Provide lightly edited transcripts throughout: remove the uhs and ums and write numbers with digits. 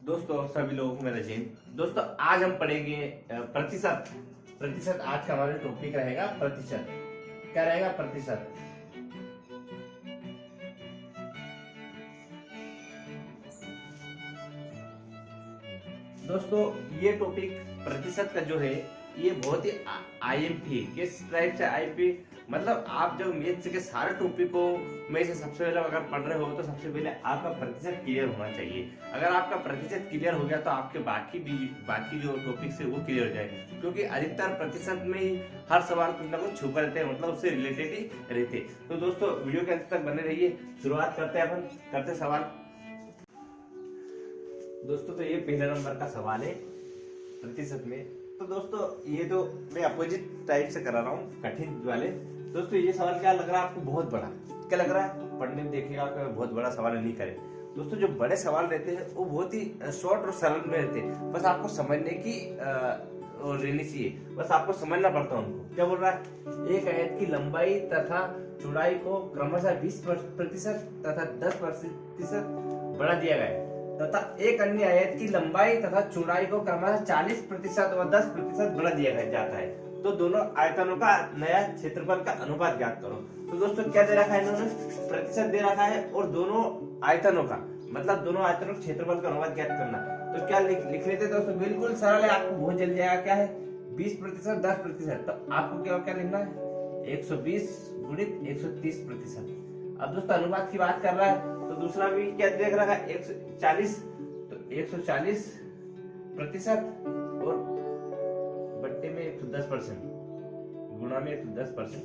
दोस्तों सभी लोगों को मेरा जय हिंद। दोस्तों आज हम पढ़ेंगे प्रतिशत। प्रतिशत आज का हमारा टॉपिक रहेगा प्रतिशत। क्या रहेगा? प्रतिशत। दोस्तों ये टॉपिक प्रतिशत का जो है ये बहुत ही आईएमपी किस टाइप से आईएमपी मतलब आप जब मैथ्स के सारे टॉपिक में से सबसे पहले अगर पढ़ रहे हो तो सबसे पहले आपका प्रतिशत क्लियर होना चाहिए। अगर आपका प्रतिशत क्लियर हो गया तो आपके बाकी जो टॉपिक्स है वो क्लियर हो जाए, क्योंकि अधिकतर प्रतिशत में ही हर सवाल कुछ ना कुछ छुपा रहते हैं, मतलब उससे रिलेटेड ही रहते। तो दोस्तों वीडियो के अंत तक बने रहिए। शुरुआत करते हैं, अपन करते सवाल। दोस्तों तो ये पहला नंबर का सवाल है प्रतिशत में। तो दोस्तों ये तो मैं अपोजिट टाइप से करा रहा हूँ, कठिन वाले। दोस्तों ये सवाल क्या लग रहा है आपको? बहुत बड़ा। क्या लग रहा है? पढ़ने में देखिएगा बहुत बड़ा सवाल नहीं करे। दोस्तों जो बड़े सवाल रहते हैं वो बहुत ही शॉर्ट और सरल में रहते हैं, बस आपको समझने की और रहनी चाहिए, बस आपको समझना पड़ता है उनको। क्या बोल रहा है? एक आयत की लंबाई तथा चौड़ाई को क्रमशः 20% तथा 10% बढ़ा दिया गया तथा एक अन्य आयत की लंबाई तथा चौड़ाई को क्रमशः 40% व 10% बढ़ा दिया जाता है। तो दोनों आयतनों का नया क्षेत्रफल का अनुपात ज्ञात करो। तो दोस्तों क्या दे रखा है इन्होंने? प्रतिशत दे रखा है और दोनों आयतनों का मतलब दोनों आयतनों के क्षेत्रफल का अनुपात ज्ञात करना। तो क्या लिख लेते दोस्तों? बिल्कुल सरल है, आपको बहुत जल्दी आएगा। क्या है? 20% 10%। तो आपको क्या लिखना है? 120 गुणित 130%। अब दोस्तों अनुपात की बात कर रहा है तो दूसरा भी क्या देख रहा है? 140। तो 140% और बट्टे में 110%, गुणा में 110%।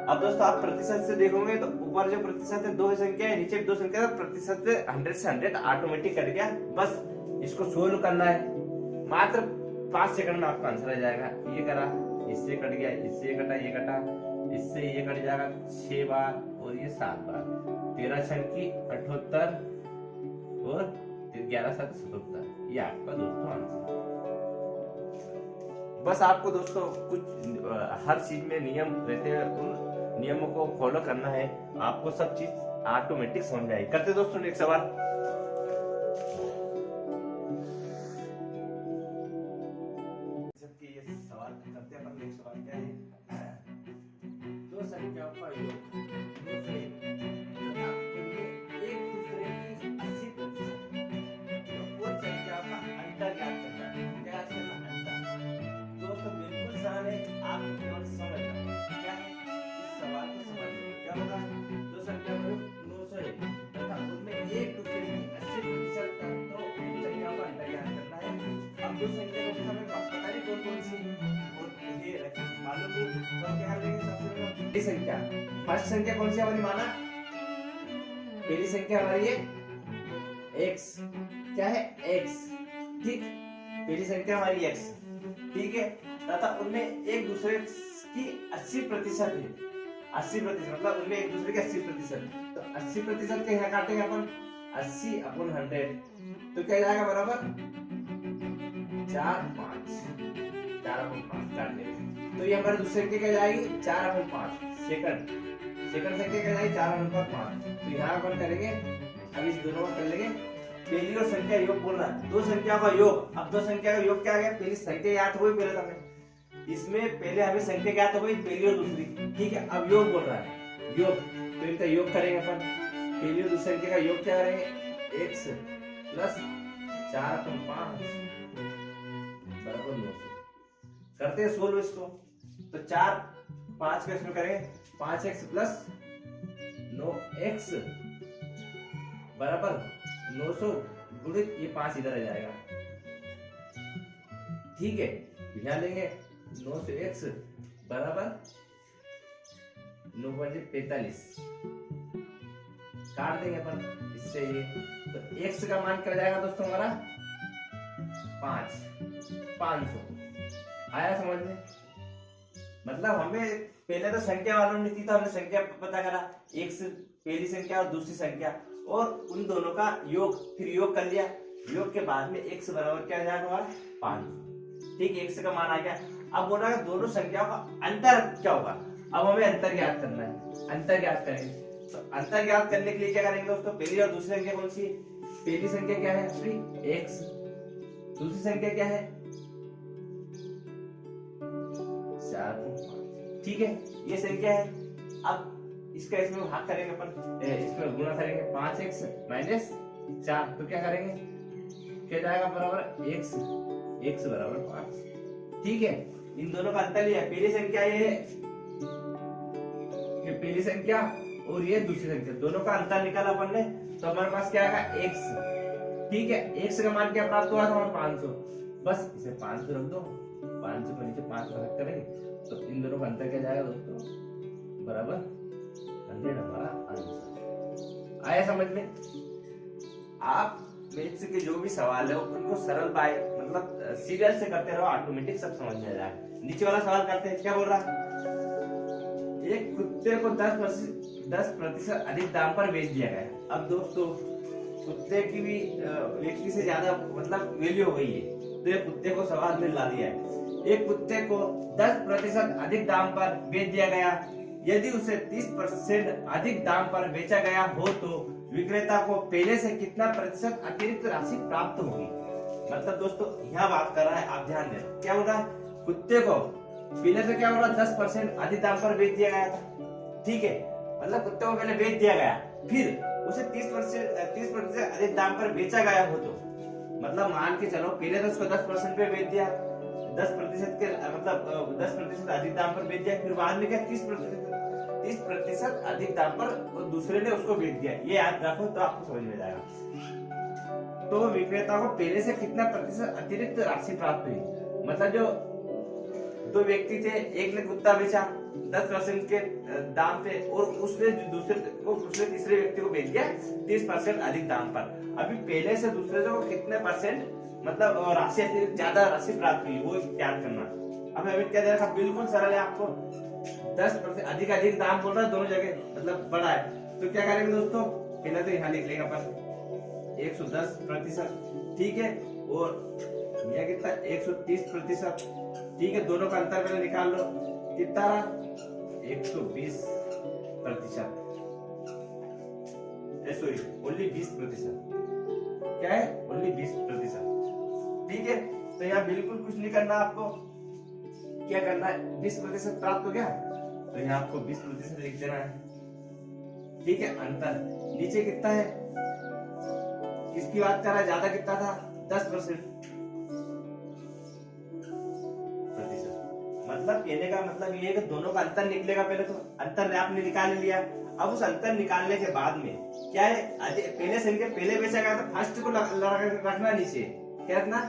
अब दोस्तों आप प्रतिशत से देखोगे तो ऊपर जो प्रतिशत है दो संख्या है, नीचे भी दो संख्या है। प्रतिशत से 100 से 100 ऑटोमेटिक कट गया। बस इसको सोल्व करना है, मात्र 5 सेकंड में आपका आंसर आ जाएगा। ये करा, इससे कट गया, इससे कटा, ये कटा, इससे ये कट जाएगा 6 बार और ये 7 बार। 13 छक्की 78 और 11 7 77। ये आपका दोस्तों आंसर। बस आपको दोस्तों कुछ हर चीज में नियम रहते हैं, उन नियमों को फॉलो करना है, आपको सब चीज ऑटोमेटिक समझ आएगी। करते दोस्तों एक सवाल। ये सवाल करते हैं अपन। एक सवाल क्या है? दो संख्याओं का योग संख्या। फर्स्ट संख्या कौन सी हमारी माना? पहली संख्या हमारी है x। क्या है? x। ठीक, पहली संख्या हमारी x। ठीक है, तथा उनमें एक दूसरे की 80% है। 80% मतलब उनमें एक दूसरे के 80%। तो 80% के यहाँ काटेंगे अपन 80/100। तो क्या जाएगा? बराबर 4/5। 4/5 काट लेंगे तो ये हमारे दूसरे संख्या क्या जाएगी? 4/5। सेकंड संख्या क्या जाएगी? 4/5। तो यहाँ अपन करेंगे, अब इस दोनों को कर लेंगे। पहली और संख्या योग बोलना, दो संख्या का योग। अब दो संख्या का योग क्या आ गया? पहली संख्या याद हो गई पहले तो हमें, इसमें पहले हमें संख्या क्या हो गई? पहली और दूसरी। ठीक है, अब योग बोल रहा है, योग। तो इनका योग करेंगे अपन। पहली और दूसरी संख्या का योग क्या करेंगे? x प्लस 4/5 बराबर 900। करते हैं सोल्व इसको। तो 4/5 का इसमें करेंगे 5x प्लस 9x बराबर 900 गुणित ये 5 इधर आ जाएगा। ठीक है, ध्यान देंगे 900x बराबर 9×45 काट देंगे अपन इससे ये। तो x का मान क्या जाएगा दोस्तों हमारा? 500। आया समझ में? मतलब हमें पहले तो संख्या वालों ने थी तो हमने संख्या पता करा, x पहली संख्या और दूसरी संख्या और उन दोनों का योग, फिर योग कर लिया। योग के बाद में x बराबर क्या जाएगा हमारा? 500। ठीक है, x का मान आ गया। अब बोल रहा है दोनों संख्याओं का अंतर क्या होगा? अब हमें अंतर ज्ञात करना है। अंतर ज्ञात करेंगे तो अंतर ज्ञात करने के लिए क्या करेंगे दोस्तों? पहली और दूसरी संख्या कौन सी? पहली संख्या क्या है अपनी x, दूसरी संख्या क्या है 4, ठीक है ये संख्या है। अब इसका इसमें भाग करेंगे अपन, इसमें गुणा करेंगे 5x माइनस 4, तो क्या करेंगे, क्या जाएगा बराबर x बराबर 5, ठीक है। इन दोनों का अंतर लिया, पहली संख्या ये पहली संख्या और ये दूसरी संख्या, दोनों का अंतर निकाला अपन ने, तो हमारे पास क्या आएगा x, ठीक है। x का मान क्या प्राप्त हुआ था हमारा 500, बस इसे 500 रख दो, 500 को नीचे 5 रख करेंगे, तो इन दोनों का अंतर क्या जाएगा दोस्तों बराबर 100, हमारा आंसर आया समझ में। आप मैथ्स के जो भी सवाल है उनको सरल बाय मतलब सीरियल से करते रहो, ऑटोमेटिक सब समझ में आ जाएगा। नीचे वाला सवाल करते हैं, क्या बोल रहा है, एक कुत्ते को 10% अधिक दाम पर बेच दिया गया। अब दोस्तों कुत्ते की भी व्यक्ति से ज्यादा मतलब वैल्यू हो गई है, तो ये कुत्ते को सवाल में ला दिया है। एक कुत्ते को 10% अधिक दाम पर बेच दिया गया, यदि उसे 30% अधिक दाम पर बेचा गया हो तो विक्रेता को पहले से कितना प्रतिशत अतिरिक्त राशि प्राप्त होगी। मतलब दोस्तों यहाँ बात कर रहा है, आप ध्यान दें, क्या बोल रहा है, कुत्ते को पहले से क्या बोला 10% अधिक दाम पर बेच दिया गया था, ठीक है, मतलब कुत्ते को पहले बेच दिया गया, फिर उसे 30% अधिक दाम पर बेचा गया हो तो मतलब मान के चलो पहले तो उसको 10% पे बेच दिया, 10% के मतलब 10% अधिक दाम पर बेच दिया, फिर बाद में क्या 30% अधिक दाम पर दूसरे ने उसको बेच दिया, ये याद रखो तो आपको समझ में जाएगा। तो विक्रेता को पहले से कितना प्रतिशत अतिरिक्त राशि प्राप्त हुई, मतलब जो दो व्यक्ति थे, एक ने कुत्ता बेचा 10% के दाम पे और उसने दूसरे तीसरे व्यक्ति को बेच दिया 30% अधिक दाम पर। अभी पहले से दूसरे को कितने परसेंट मतलब राशि अतिरिक्त ज्यादा राशि प्राप्त हुई वो याद करना। अब हमें क्या दे रखा, बिल्कुल सरल है, आपको 10% अधिक दाम बोल रहा है दोनों जगह मतलब बड़ा है, तो क्या करेंगे दोस्तों, पहले तो यहाँ लिख लेंगे अपन 110%, ठीक है, और यह कितना 130%, ठीक है, दोनों का अंतर पहले निकाल लो, कितना 120%, सॉरी ओनली 20%, क्या है ओनली 20%, ठीक है। तो यहाँ बिल्कुल कुछ नहीं करना, आपको क्या करना है, 20% प्राप्त हो गया, तो यहाँ आपको 20% लिख देना है, ठीक है। अंतर नीचे कितना है, किसकी बात कर रहा है, ज्यादा कितना था 10%, मतलब कहने का मतलब ये है कि दोनों का अंतर निकलेगा, पहले तो अंतर आपने निकाल लिया, अब उस अंतर निकालने के बाद में क्या है, पहले संख्या पहले बेचा गया था, फर्स्ट को रखना नीचे, क्या रखना,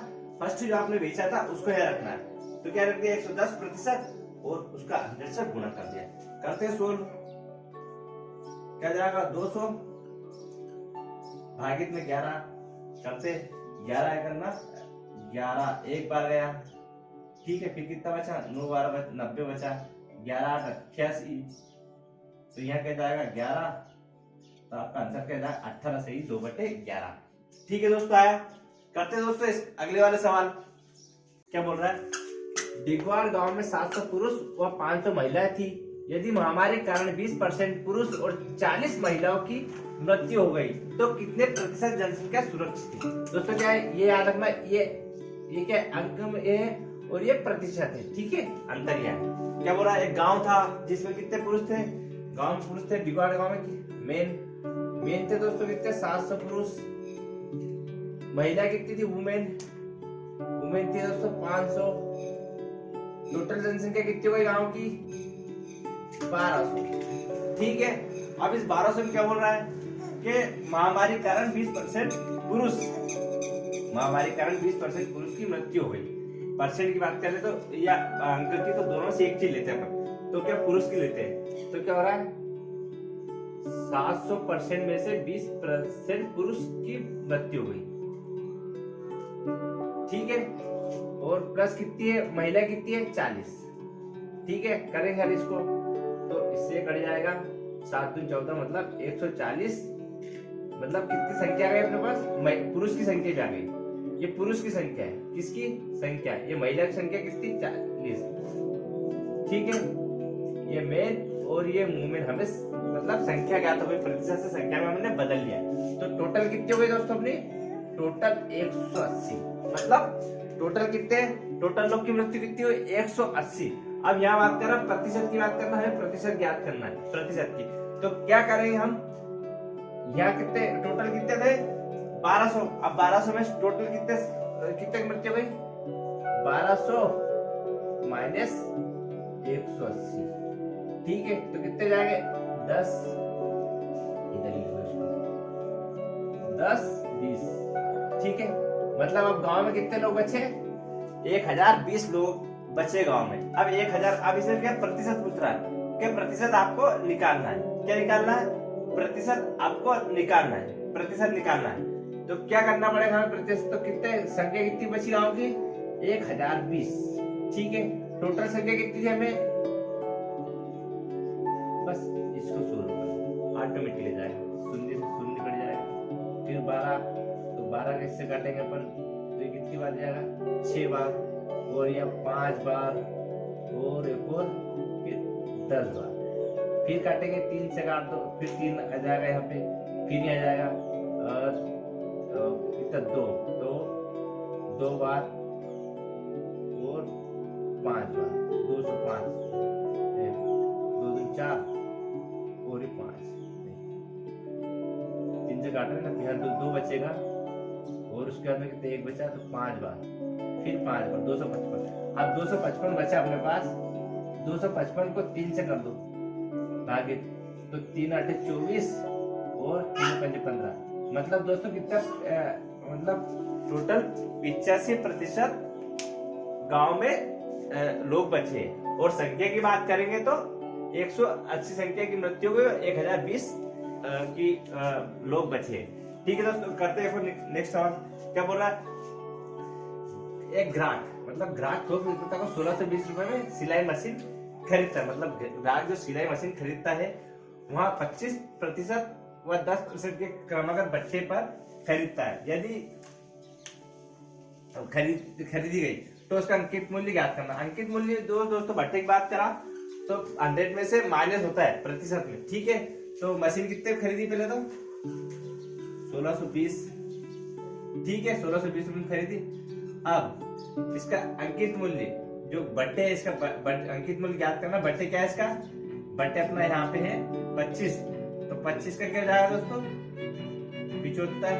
फर्स्ट जो आपने बेचा था उसको यहाँ रखना है, तो क्या रख दिया 110% और उसका 100 से गुणा कर दिया, करते सोल्व, क्या जाएगा 200 भागित में 11, करते 11 करना 11 एक बार गया, ठीक है, फिर कितना बचा 9 12 90 बचा, 11 8 88, तो यहाँ क्या जाएगा 11, तो आपका आंसर क्या जाएगा 18 सही 2/11, ठीक है दोस्तों। आया, करते हैं दोस्तों अगले वाले सवाल, क्या बोल रहा है, डिगवार गांव में 700 पुरुष व 500 महिलाएं थी, यदि महामारी के कारण 20% पुरुष और 40 महिलाओं की मृत्यु हो गई तो कितने प्रतिशत जनसंख्या सुरक्षित थी। दोस्तों क्या है, ये याद रखना, ये क्या अंक में है और ये प्रतिशत है, ठीक है, अंतर यह है। क्या बोल रहा है, एक गांव था जिसमें कितने पुरुष थे, गांव में पुरुष थे, डिगवाड़ गांव में मेन थे दोस्तों कितने 700 पुरुष, महिला कितनी थी, वुमेन थी दोस्तों 500, टोटल जनसंख्या कितनी हो गई गांव की 1200, ठीक है। अब इस 1200 में क्या बोल रहा है कि महामारी के कारण 20% पुरुष की मृत्यु हो गई, परसेंट की बात करें तो या अंक की, तो दोनों से एक चीज लेते हैं अपन, तो क्या पुरुष की लेते हैं, तो क्या हो रहा है 700% में से 20% पुरुष की मृत्यु हुई, ठीक है, और प्लस कितनी है, महिला कितनी है 40, ठीक है, करेंगे हर इसको, तो इससे कट जाएगा 7 दूनी 14 मतलब 140, मतलब कितनी संख्या आ गई अपने पास, पुरुष की संख्या भी आ गई, ये पुरुष की संख्या है, किसकी संख्या, ये महिला की संख्या कितनी 40, ठीक है, ये मेल और ये मूवमेंट हमें मतलब संख्या ज्ञात हो गई, प्रतिशत से संख्या में हमने बदल लिया। तो टोटल कितने हो गए दोस्तों अपने? टोटल 180। मतलब टोटल कितने, टोटल लोग की मृत्यु कितनी हुई? 180। अब यहाँ बात कर रहा प्रतिशत की बात करना है, प्रतिशत ज्ञात करना है प्रतिशत की। तो क्या करेंगे हम, यहाँ कितने टोटल कितने थे? 1200। अब 1200 में टोटल कितने की मृत्यु हुई? 1200 माइनस 180। ठीक है, तो कितने जाएंगे? 10, इधर लिख लो इसको, 10, 20। ठीक है, मतलब अब गांव में कितने लोग बचे? 1020 लोग बचे गांव में। अब 1000, अब इसे क्या प्रतिशत पूछ रहा है कि प्रतिशत आपको निकालना है। क्या निकालना है? प्रतिशत आपको निकालना है, प्रतिशत निकालना है। तो क्या करना पड़ेगा हमें? प्रतिशत तो कितने, संख्या कितनी बची गांव की? 1020। ठीक है, टोटल संख्या कितनी थी हमें? बस इसको सोल्व करो, ऑटोमेटिकली जाएगा, शून्य से शून्य कट जाएगा। फिर 12, तो 12 कैसे काटेंगे अपन? तो ये कितनी बार जाएगा? 6 बार, और या 5 बार, और एक और, फिर 10 बार। फिर काटेंगे 3 से काट दो, फिर 3 आ जाएगा यहाँ पे, फिर यहाँ जाएगा कितना? 2, तो 2 बार और 5 बार, 205, 2 2 4 और 5, 3 से काट रहे ना, फिर 2 बचेगा, और उसके बाद में कितने? 1 बचा, तो 5 बार, फिर 5 बार, 255। अब 255 बचा अपने पास, 255 को 3 से कर दो भागे, तो 3 8 24 और 3 5 15। मतलब दोस्तों कितना, मतलब टोटल 85% गांव में लोग बचे। और संख्या की बात करेंगे तो 180 संख्या की मृत्यु हुई, 1020 की लोग बचे। ठीक है दोस्तों, करते हैं नेक्स्ट सवाल। क्या बोल रहा है? एक ग्राहक, मतलब ग्राहक थोक विक्रेता को 1620 रुपए में सिलाई मशीन खरीदता है। मतलब ग्राहक जो सिलाई मशीन खरीदता है वहाँ 25% व 10% के क्रमागत बट्टे पर खरीदता है। यदि खरीदी गई तो उसका अंकित मूल्य ज्ञात करना। अंकित मूल्य दोस्तों भट्टे की बात करा तो 100 में से माइनस होता है प्रतिशत में। ठीक है, तो मशीन कितने खरीदी? पहले तो 1620। ठीक है, 1620 रुपए में खरीदी। अब इसका अंकित मूल्य जो बट्टे है, इसका अंकित मूल्य ज्ञात करना। बट्टे क्या है इसका? बट्टे अपना यहाँ पे है 25, तो 25 का क्या जाएगा दोस्तों? 75।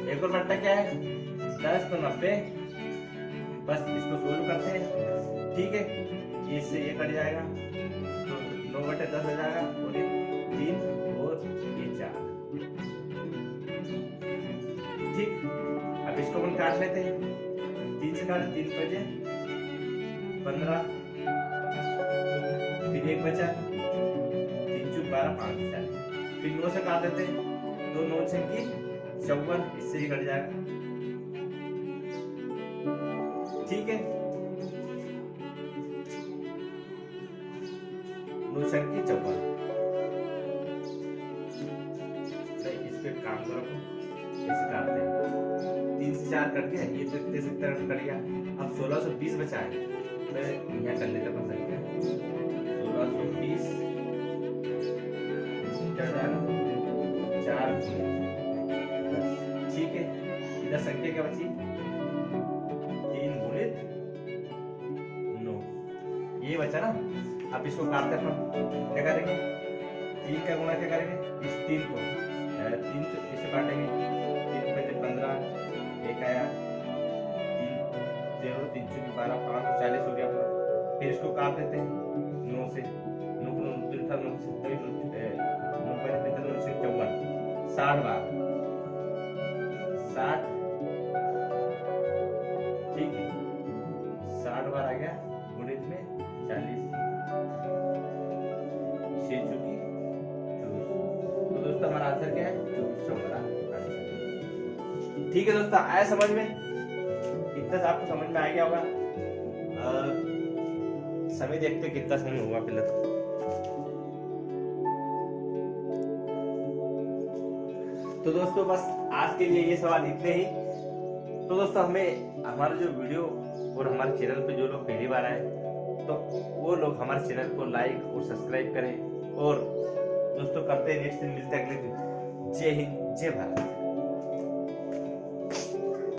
एक और बट्टा क्या है? 10, तो 90। बस इसको सोल्व करते हैं। ठीक है, इससे ये कट जाएगा, तो 9/10 हो जाएगा, और ये 3 और ये 4। ठीक, अब इसको अपन काट लेते हैं। 3 से काटे, 3 बचे 15, फिर 1 बचा, 3 चूक 12, 5 40। फिर 9 से काट देते हैं, 2 9 छक्की 54, इससे ही कट जाएगा। ठीक है, 9 छक्की 54। इस पे काम करो, इसे काटते हैं। 3 से 4 कट गया, ये तो इतने से इतना कट गया। अब 1620 बचा है, तो यहाँ कर लेते अपन संख्या 1620 क्या जाएगा? 4 10। ठीक है, इधर संख्या क्या बची? 3 गुणित 9, ये बचा ना। अब इसको काटते अपन, क्या करेंगे? 3 का गुणा क्या करेंगे? इस 3 को 3 इसे काटेंगे, 3 5 15, 1 आया, 3 0 3 चूक 12, 5 40 हो गया अपना। फिर इसको काट देते हैं 9 से, 9 3 था 9 से 9 5 9 से 54, 60 बार 60। ठीक है, 60 बार आ गया, गुणित में 40, 6 चूकी 24। तो दोस्तों हमारा आंसर क्या है? 24 ठीक है दोस्तों, आया समझ में? इतना से आपको समझ में आ गया होगा। समय देखते कितना समय हुआ पहले तो दोस्तों बस आज के लिए ये सवाल इतने ही। तो दोस्तों हमें हमारा जो वीडियो और हमारे चैनल पे जो लोग पहली बार आए तो वो लोग हमारे चैनल को लाइक और सब्सक्राइब करें। और दोस्तों करते हैं नेक्स्ट दिन, मिलते हैं अगले दिन। जय हिंद, जय भारत।